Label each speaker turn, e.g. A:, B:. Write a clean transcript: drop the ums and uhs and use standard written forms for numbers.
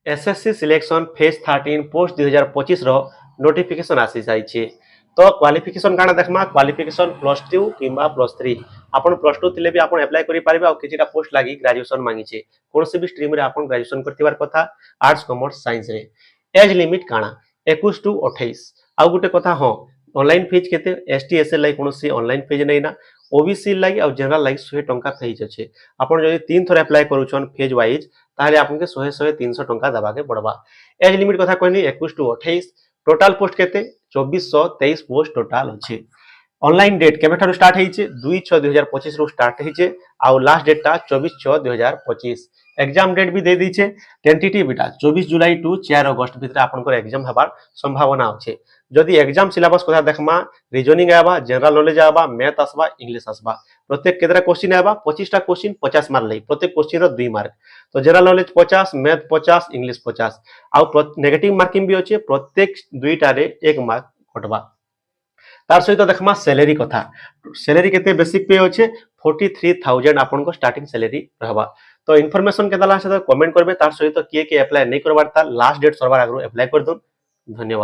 A: SSC selection phase 13 post 2025 रो notification आसी जाइए। तो क्वालिफिकेशन काना देखमा क्वालिफिकेशन +2 किंबा +3 आपण +2 थिले भी आपण अप्लाई करि पारिबे आ किछिटा पोस्ट लागि ग्रेजुएशन मांगीचे कोनसे भी स्ट्रीम रे आपण ग्रेजुएशन करथिबार कथा आर्ट्स कॉमर्स साइंस रे। एज लिमिट काना 21 टू 28 आ गुटे कथा हो ऑनलाइन फीस केते एसटी एसएल लाई कोनसी ऑनलाइन फीस नै ना ओबीसी लागि आ जनरल लागि 100 टंका फीस अछि। आपण जदि 3 थोर अप्लाई करूछन फेज वाइज ताहले आपन के 100 300 टंका दबा के पड़बा। एज लिमिट कथा कहनी 21 टू 28 टोटल पोस्ट केते 2423 पोस्ट टोटल अछि। ऑनलाइन डेट केबे ठारो स्टार्ट हेइचे 2/6/2025 रो स्टार्ट हेइचे आ लास्ट डेट ता 24/6/2025। एग्जाम डेट भी दे दीचे टेंटेटिव बिटा 24 जुलाई टू 4 अगस्त भितर आपनकर एग्जाम हबार संभावना अछि। जदि एग्जाम सिलेबस कथा देखमा रीजनिंग आबा जनरल नॉलेज आबा मैथ आसबा इंग्लिश आसबा प्रत्येक केतरा क्वेश्चन आबा 25 टा क्वेश्चन 50 मार्क लई प्रत्येक क्वेश्चन रो 2 मार्क। तो जनरल नॉलेज 50 मैथ 50 इंग्लिश 50 आ नेगेटिव मार्किंग भी अछि प्रत्येक दुईटा रे 1 मार्क कटबा। तार सहित देखमा सैलरी कथा सैलरी केते बेसिक पे अछि 43000 आपन को स्टार्टिंग सैलरी रहबा। तो इन्फॉर्मेशन के दला से कमेंट करबे तार सहित किए के अप्लाई नै करबार ता लास्ट डेट सरबार आगरो अप्लाई कर दो। धन्यवाद।